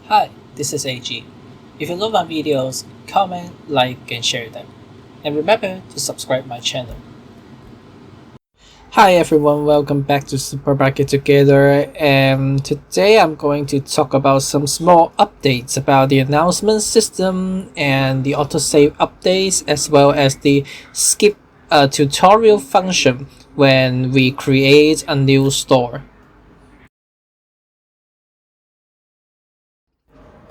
Hi, this is AG. If you love my videos, comment, like, and share them. And remember to subscribe my channel. Hi everyone, welcome back to Supermarket Together, and today I'm going to talk about some small updates about the announcement system and the autosave updates, as well as the skip tutorial function when we create a new store.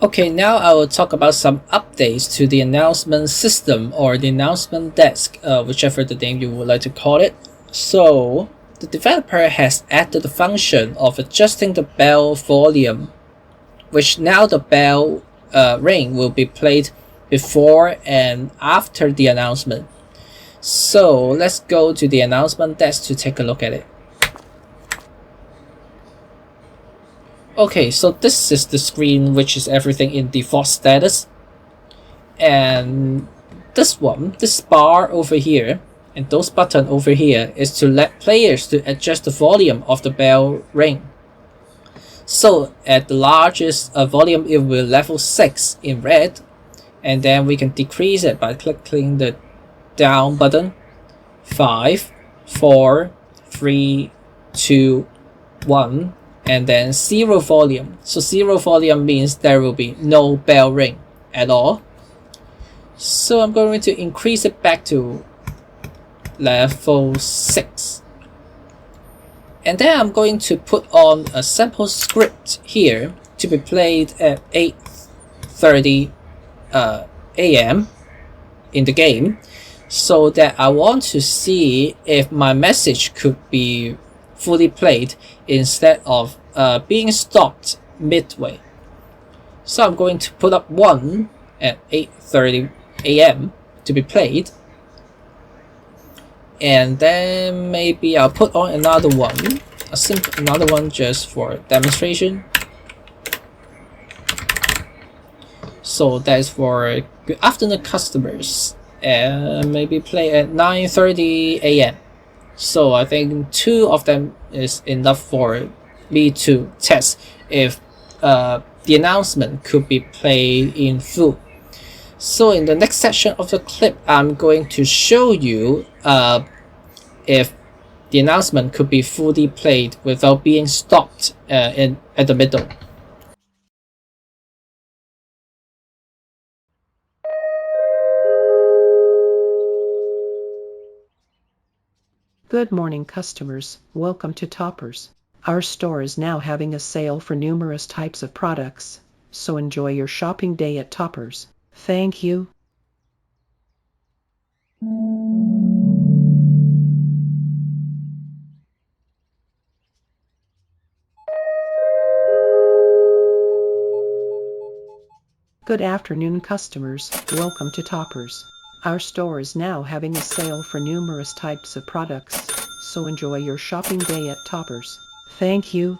Okay, now I will talk about some updates to the announcement system or the announcement desk, whichever the name you would like to call it. So, the developer has added the function of adjusting the bell volume, which now the bell ring will be played before and after the announcement. So, let's go to the announcement desk to take a look at it. Okay, so this is the screen which is everything in default status. And this bar over here, and those button over here is to let players to adjust the volume of the bell ring. So at the largest volume, it will level 6 in red, and then we can decrease it by clicking the down button. 5, 4, 3, 2, 1, and then 0 volume. So 0 volume means there will be no bell ring at all. So I'm going to increase it back to level 6. And then I'm going to put on a sample script here to be played at 8:30 a.m. in the game, so that I want to see if my message could be fully played instead of being stopped midway. So I'm going to put up 1 at 8:30 a.m. to be played, and then maybe I'll put on another one, another one just for demonstration. So that's for good afternoon customers, and maybe play at 9:30 a.m. So I think 2 of them is enough for me to test if the announcement could be played in full. So in the next section of the clip, I'm going to show you if the announcement could be fully played without being stopped at the middle. Good morning, customers. Welcome to Toppers. Our store is now having a sale for numerous types of products, so enjoy your shopping day at Toppers. Thank you. Good afternoon, customers. Welcome to Toppers. Our store is now having a sale for numerous types of products, so enjoy your shopping day at Toppers. Thank you.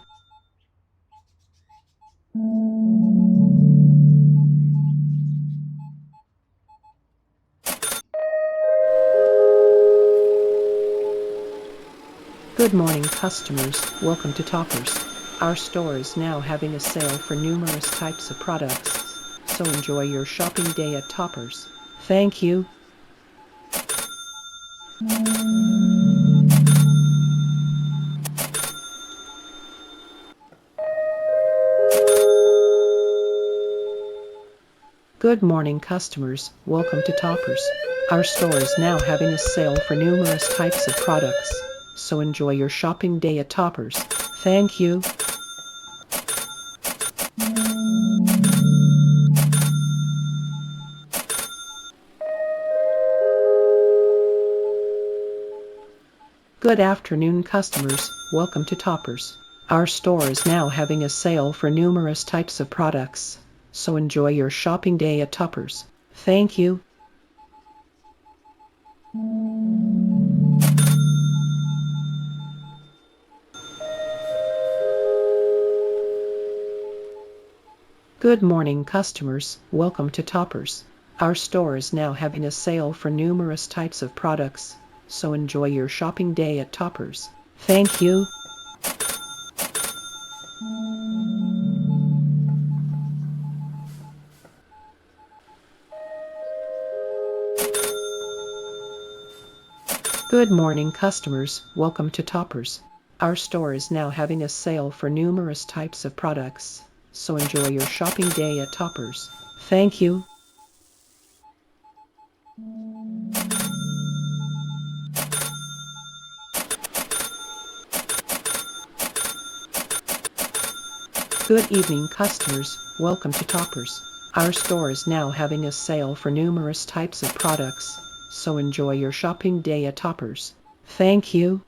Good morning, customers. Welcome to Toppers. Our store is now having a sale for numerous types of products, so enjoy your shopping day at Toppers. Thank you. Good morning, customers. Welcome to Toppers. Our store is now having a sale for numerous types of products, so enjoy your shopping day at Toppers. Thank you. Good afternoon, customers. Welcome to Toppers. Our store is now having a sale for numerous types of products, so enjoy your shopping day at Toppers. Thank you. Good morning, customers. Welcome to Toppers. Our store is now having a sale for numerous types of products, so enjoy your shopping day at Toppers. Thank you. Good morning, customers. Welcome to Toppers. Our store is now having a sale for numerous types of products, so enjoy your shopping day at Toppers. Thank you. Good evening, customers. Welcome to Toppers. Our store is now having a sale for numerous types of products, so enjoy your shopping day at Toppers. Thank you.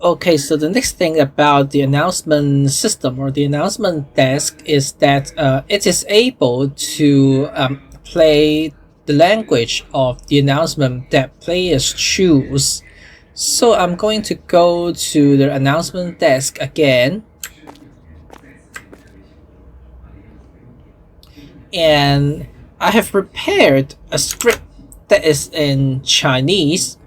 Okay, so the next thing about the announcement system or the announcement desk is that it is able to play the language of the announcement that players choose. So I'm going to go to the announcement desk again, and I have prepared a script that is in Chinese,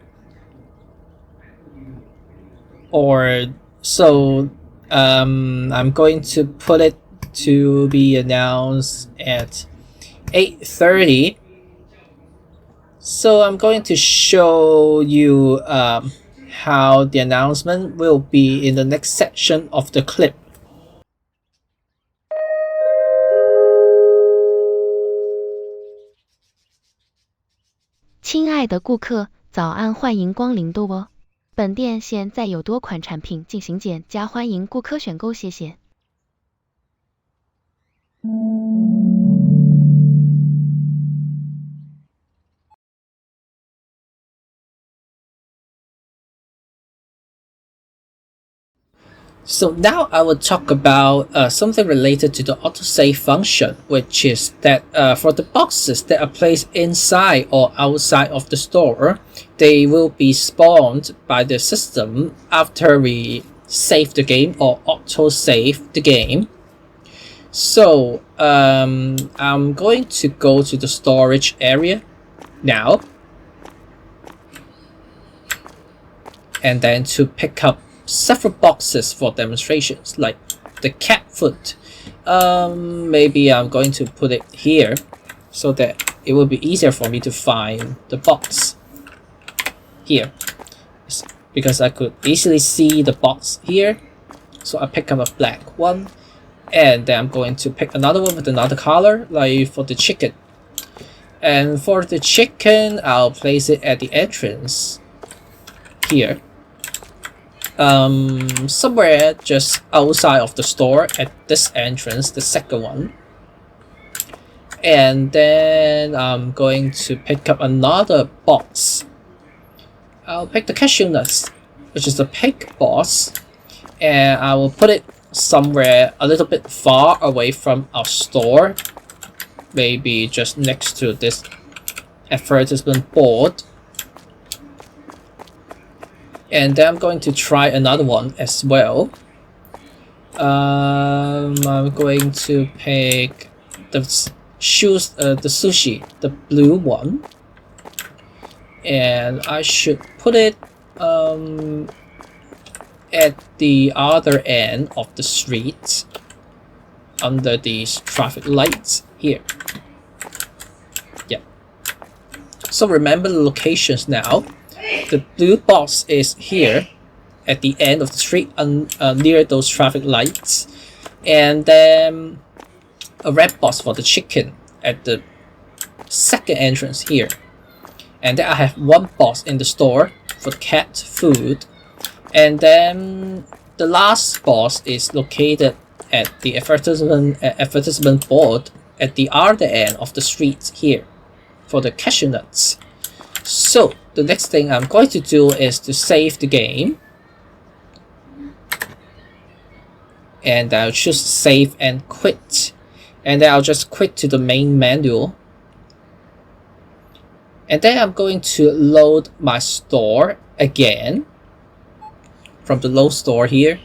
or so I'm going to put it to be announced at 8:30. So I'm going to show you how the announcement will be in the next section of the clip. 亲爱的顾客，早安，欢迎光临多哦。本店现在有多款产品进行减价，欢迎顾客选购，谢谢。So now I will talk about something related to the autosave function, which is that for the boxes that are placed inside or outside of the store, they will be spawned by the system after we save the game or auto-save the game. So I'm going to go to the storage area now, and then to pick up several boxes for demonstrations, like the cat food. Maybe I'm going to put it here so that it will be easier for me to find the box here, because I could easily see the box here. So I pick up a black one, and then I'm going to pick another one with another color, like for the chicken. And for the chicken, I'll place it at the entrance here, somewhere just outside of the store at this entrance, the second one. And then I'm going to pick up another box. I'll pick the cashew nuts, which is the pink box, and I will put it somewhere a little bit far away from our store, maybe just next to this advertisement board. And then I'm going to try another one as well. I'm going to pick the the sushi, the blue one, and I should put it at the other end of the street, under these traffic lights here. Yeah. So remember the locations now. The blue box is here at the end of the street, near those traffic lights, and then a red box for the chicken at the second entrance here. And then I have one box in the store for cat food, and then the last box is located at the advertisement board at the other end of the street here for the cashew nuts. So the next thing I'm going to do is to save the game, and I'll choose save and quit, and then I'll just quit to the main menu, and then I'm going to load my store again from the load store here.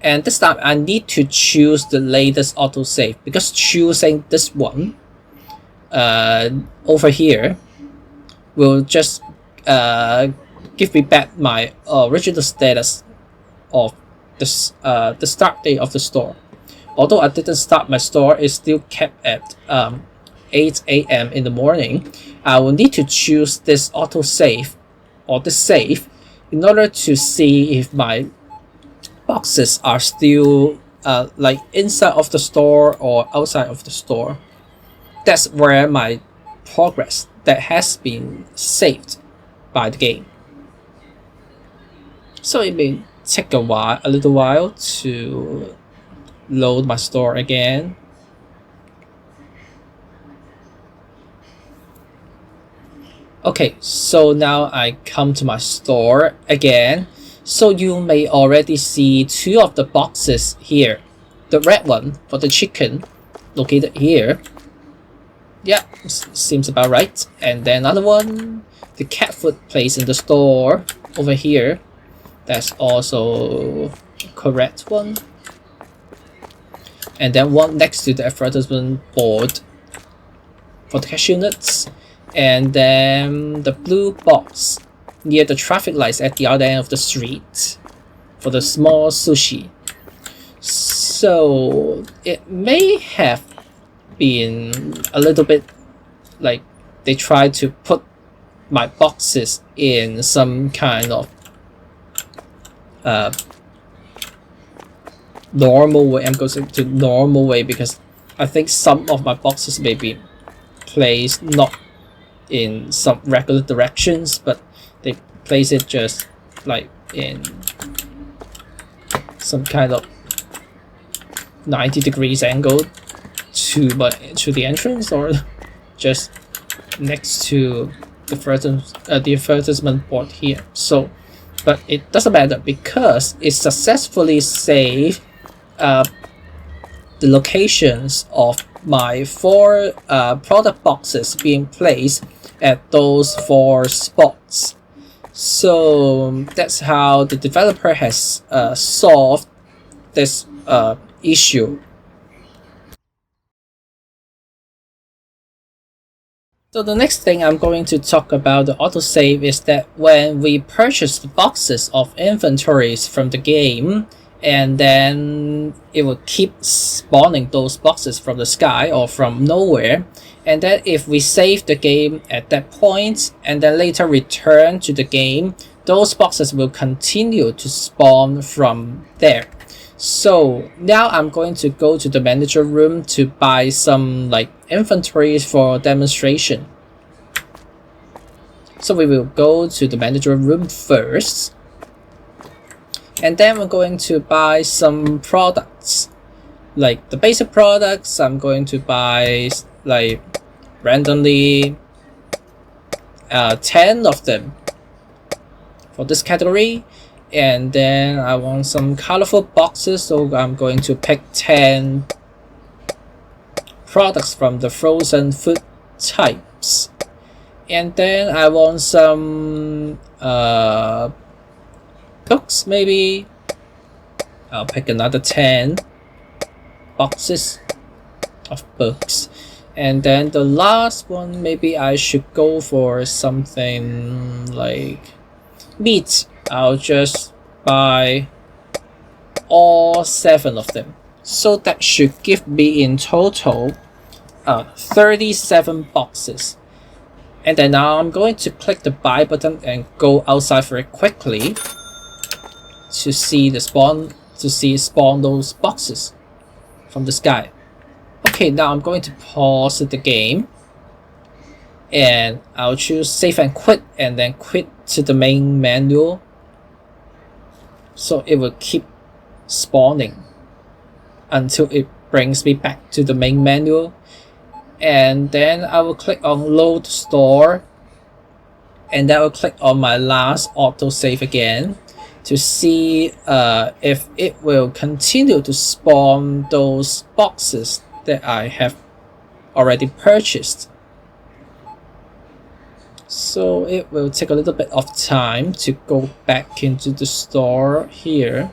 And this time I need to choose the latest autosave, because choosing this one over here will just give me back my original status of the start date of the store, although I didn't start my store, it's still kept at 8 a.m. in the morning. I will need to choose this autosave or the save in order to see if my boxes are still like inside of the store or outside of the store. That's where my progress that has been saved by the game. So it may take a little while to load my store again. Okay, so now I come to my store again. So you may already see two of the boxes here. The red one for the chicken located here. Yeah, seems about right. And then another one, the cat food placed in the store over here. That's also correct one. And then one next to the advertisement board for the cashew nuts. And then the blue box near the traffic lights at the other end of the street for the small sushi. So it may have been a little bit like they tried to put my boxes in some kind of normal way. I'm going to normal way because I think some of my boxes may be placed not in some regular directions, but they place it just like in some kind of 90 degrees angle to the entrance, or just next to the advertisement board here. So, but it doesn't matter because it successfully saved the locations of my 4 product boxes being placed at those 4 spots. So that's how the developer has solved this issue. So the next thing I'm going to talk about the autosave is that when we purchase the boxes of inventories from the game, and then it will keep spawning those boxes from the sky or from nowhere, and then if we save the game at that point and then later return to the game, those boxes will continue to spawn from there. So now I'm going to go to the manager room to buy some like inventories for demonstration. So we will go to the manager room first, and then we're going to buy some products. Like the basic products, I'm going to buy like randomly 10 of them for this category. And then I want some colorful boxes, so I'm going to pick 10 products from the frozen food types. And then I want some books, maybe. I'll pick another 10 boxes of books. And then the last one, maybe I should go for something like meat. I'll just buy all 7 of them. So that should give me in total 37 boxes. And then now I'm going to click the buy button and go outside very quickly to see spawn those boxes from the sky. Okay, now I'm going to pause the game and I'll choose save and quit, and then quit to the main menu. So it will keep spawning until it brings me back to the main menu. And then I will click on load store, and then I will click on my last autosave again to see if it will continue to spawn those boxes that I have already purchased. So it will take a little bit of time to go back into the store here.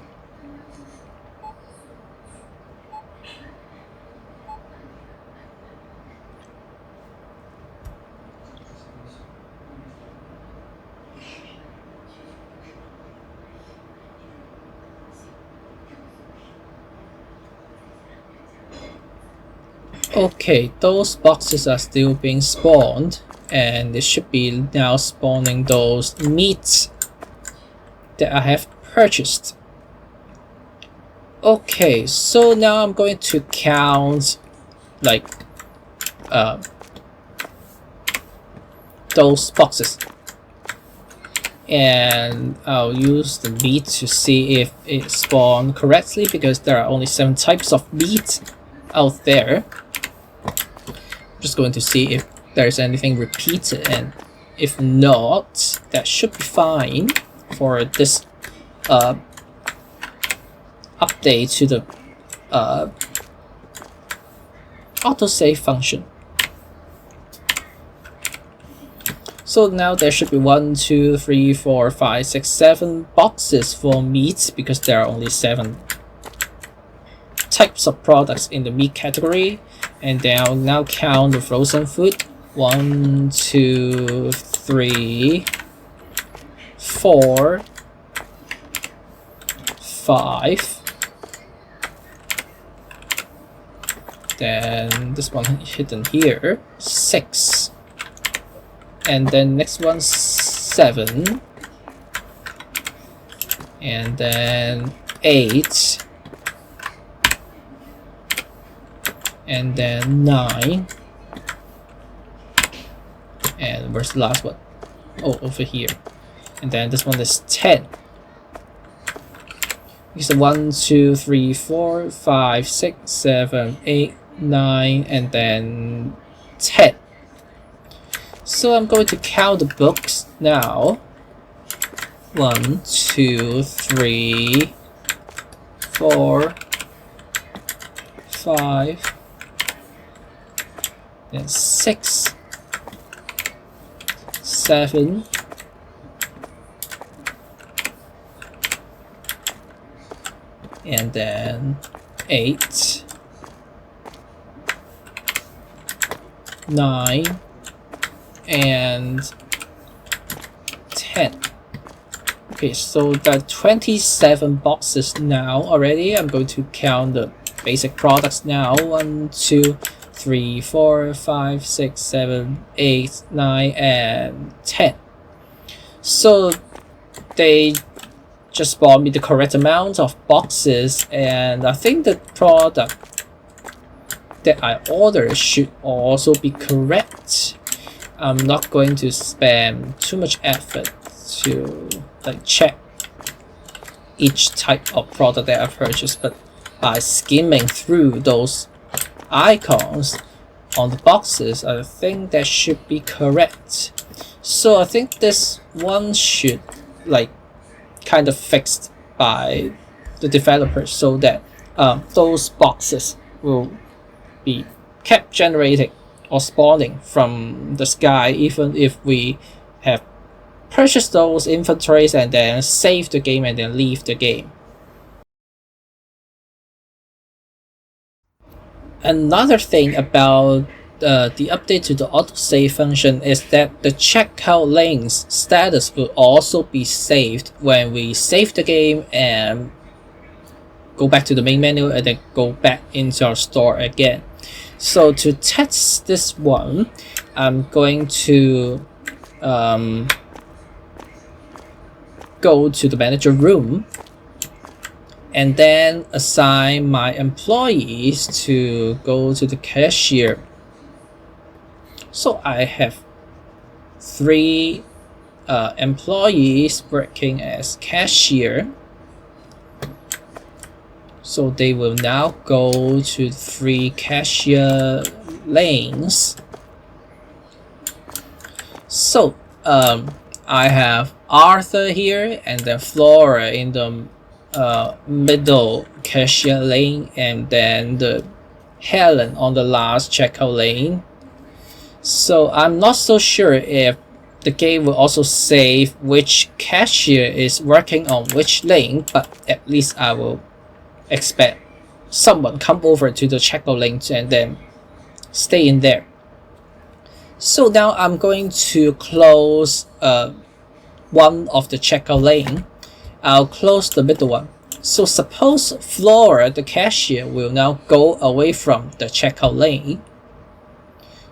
Okay, those boxes are still being spawned, and it should be now spawning those meats that I have purchased. Okay, so now I'm going to count like those boxes, and I'll use the meat to see if it spawned correctly, because there are only 7 types of meat out there. I'm just going to see if there's anything repeated, and if not, that should be fine for this update to the autosave function. So now there should be 1, 2, 3, 4, 5, 6, 7 boxes for meat, because there are only 7 types of products in the meat category. And then I'll now count the frozen food. 1, 2, 3, 4, 5. Then this one hidden here, 6. And then next one, 7. And then 8. And then 9. And where's the last one? Oh, over here. And then this one is 10. It's 1, 2, 3, 4, 5, 6, 7, 8, 9, and then 10. So I'm going to count the books now. 1, 2, 3, 4, 5, then 6, 7, and then 8, 9, and 10. Okay, so there are 27 boxes now already. I'm going to count the basic products now. 1, 2, 3, 4, 5, 6, 7, 8, 9, and 10. So they just bought me the correct amount of boxes, and I think the product that I ordered should also be correct. I'm not going to spend too much effort to like check each type of product that I purchased, but by skimming through those icons on the boxes, I think that should be correct. So I think this one should like kind of fixed by the developers, so that those boxes will be kept generating or spawning from the sky, even if we have purchased those inventories and then save the game and then leave the game. Another thing about the update to the autosave function is that the checkout links status will also be saved when we save the game and go back to the main menu and then go back into our store again. So to test this one, I'm going to go to the manager room and then assign my employees to go to the cashier. So I have 3 employees working as cashier. So they will now go to 3 cashier lanes. So I have Arthur here and then Flora in the middle cashier lane, and then the Helen on the last checkout lane. So I'm not so sure if the game will also save which cashier is working on which lane, but at least I will expect someone come over to the checkout lane and then stay in there. So now I'm going to close one of the checkout lane. I'll close the middle one. So suppose Flora, the cashier, will now go away from the checkout lane.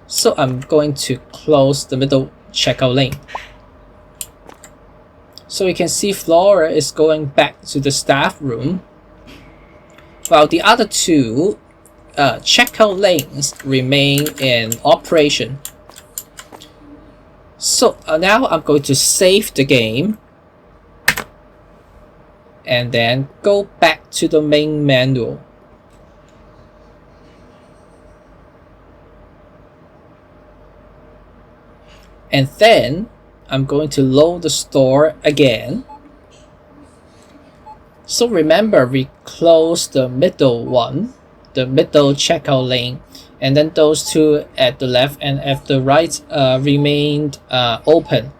So I'm going to close the middle checkout lane. So you can see Flora is going back to the staff room, while the other two checkout lanes remain in operation. So now I'm going to save the game and then go back to the main menu. And then I'm going to load the store again. So remember, we closed the middle one, the middle checkout lane, and then those two at the left and at the right remained open.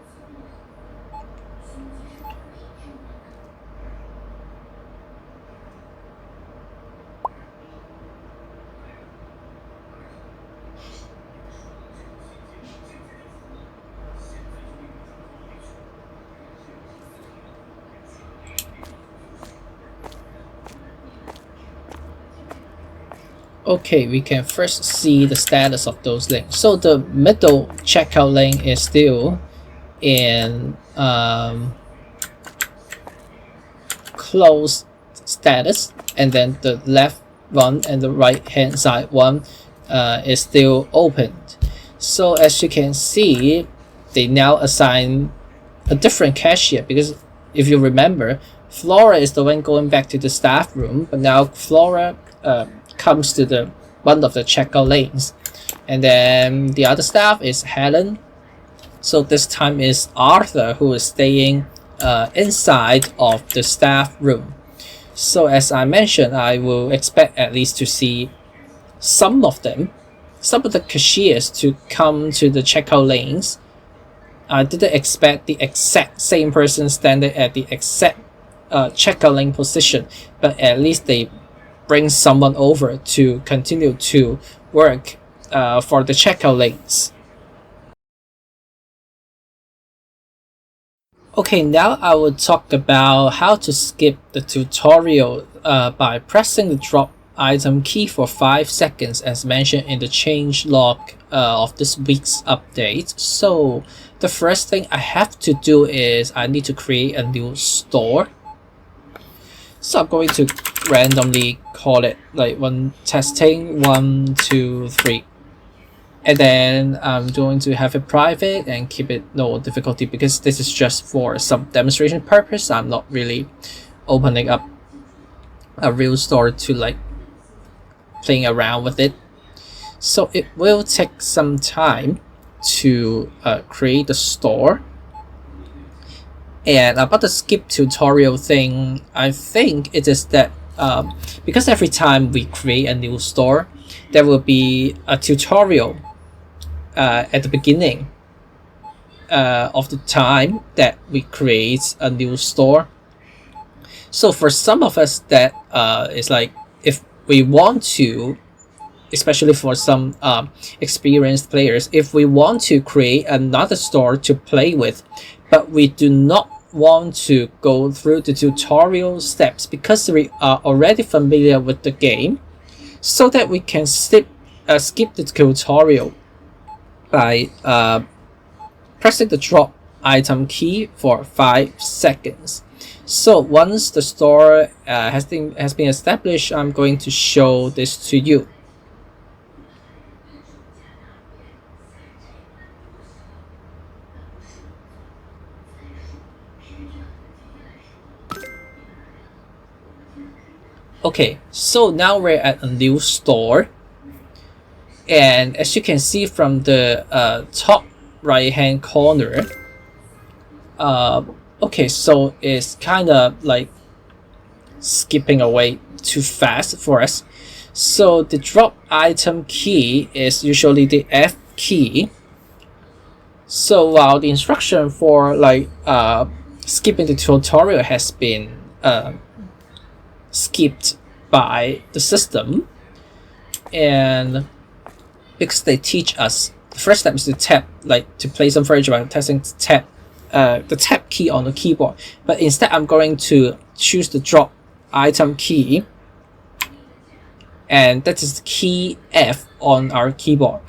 Okay, we can first see the status of those links. So the middle checkout lane is still in closed status, and then the left one and the right hand side one is still opened. So as you can see, they now assign a different cashier, because if you remember, Flora is the one going back to the staff room, but now Flora comes to the one of the checkout lanes, and then the other staff is Helen. So this time is Arthur who is staying inside of the staff room. So as I mentioned, I will expect at least to see some of them, some of the cashiers, to come to the checkout lanes. I didn't expect the exact same person standing at the exact checkout lane position, but at least they bring someone over to continue to work for the checkout lanes. Okay, now I will talk about how to skip the tutorial by pressing the drop item key for 5 seconds, as mentioned in the change log of this week's update. So the first thing I have to do is I need to create a new store. So I'm going to randomly call it like testing 1, 2, 3. And then I'm going to have it private and keep it no difficulty, because this is just for some demonstration purpose. I'm not really opening up a real store to like playing around with it. So it will take some time to create the store. And about the skip tutorial thing, I think it is that because every time we create a new store, there will be a tutorial at the beginning of the time that we create a new store. So for some of us, that is like, if we want to, especially for some experienced players, if we want to create another store to play with, but we do not want to go through the tutorial steps because we are already familiar with the game, so that we can skip the tutorial by pressing the drop item key for 5 seconds. So once the store has been established, I'm going to show this to you. Okay, so now we're at a new store, and as you can see from the top right hand corner, okay, so it's kind of like skipping away too fast for us. So the drop item key is usually the F key. So while the instruction for like skipping the tutorial has been skipped by the system, and because they teach us the first step is to tap, like to play some furniture by testing tap the tab key on the keyboard, but instead I'm going to choose the drop item key, and that is the key F on our keyboard.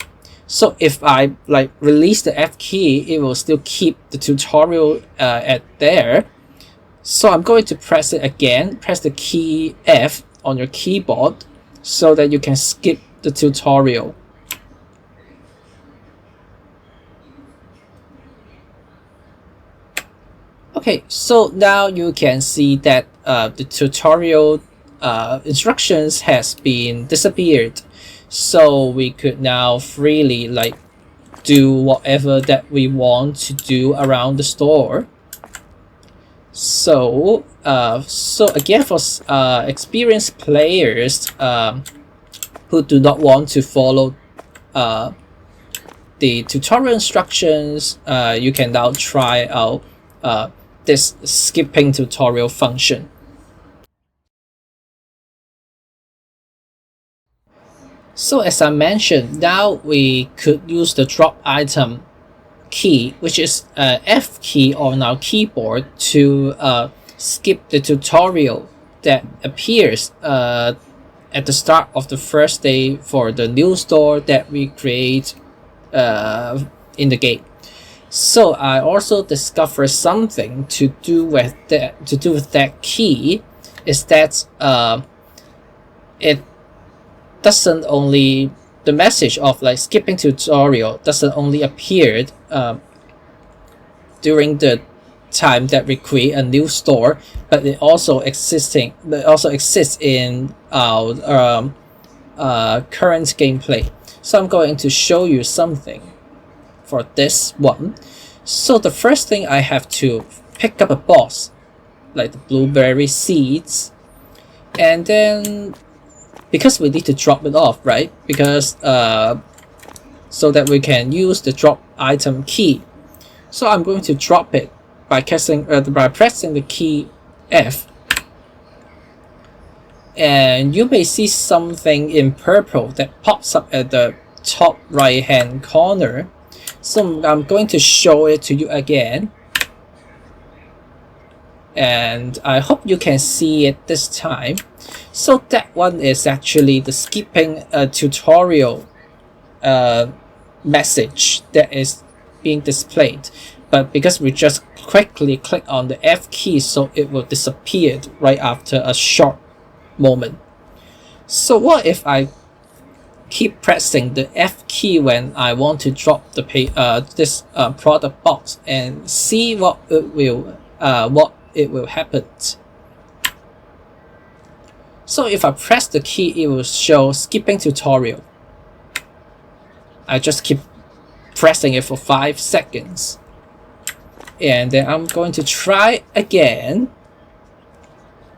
So if I like release the F key, it will still keep the tutorial at there. So I'm going to press it again, press the key F on your keyboard so that you can skip the tutorial. Okay, so now you can see that the tutorial instructions has been disappeared. So we could now freely like do whatever that we want to do around the store. So again, for experienced players who do not want to follow the tutorial instructions, you can now try out this skipping tutorial function. So as I mentioned, now we could use the drop item key, which is F key on our keyboard, to skip the tutorial that appears at the start of the first day for the new store that we create in the game. So I also discovered something to do with that key, is that it doesn't only, the message of like skipping tutorial doesn't only appear during the time that we create a new store, but it also exists in our current gameplay. So I'm going to show you something for this one. So the first thing, I have to pick up a box like the blueberry seeds, and then because we need to drop it off, right? Because so that we can use the drop item key. So I'm going to drop it by pressing the key F, and you may see something in purple that pops up at the top right hand corner. So I'm going to show it to you again, and I hope you can see it this time. So that one is actually the skipping tutorial message that is being displayed, but because we just quickly click on the F key, so it will disappear right after a short moment. So what if I keep pressing the F key when I want to drop the this product box, and see what it will happen? So if I press the key, it will show skipping tutorial. I just keep pressing it for 5 seconds, and then I'm going to try again,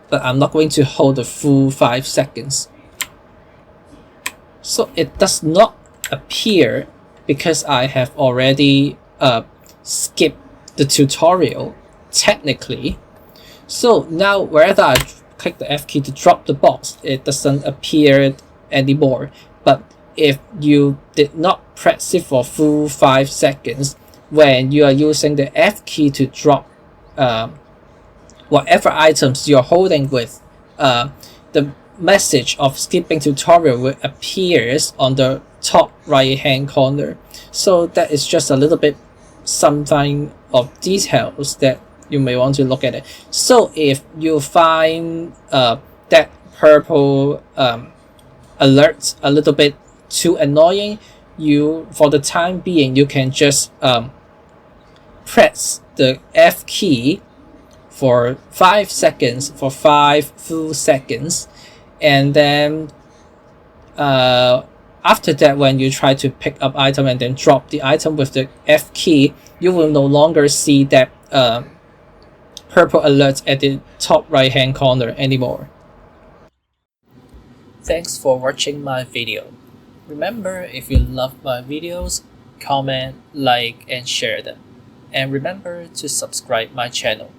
but I'm not going to hold the full 5 seconds. So it does not appear because I have already skipped the tutorial technically. So now wherever I click the F key to drop the box, it doesn't appear anymore. But if you did not press it for full 5 seconds, when you are using the F key to drop whatever items you're holding with, the message of skipping tutorial will appears on the top right hand corner. So that is just a little bit something of details that you may want to look at it. So if you find that purple alert a little bit too annoying, for the time being, you can just press the F key for 5 seconds, for 5 full seconds, and then after that, when you try to pick up item and then drop the item with the F key, you will no longer see that purple alert at the top right hand corner anymore. Thanks for watching my video. Remember, if you love my videos, comment, like, and share them. And remember to subscribe my channel.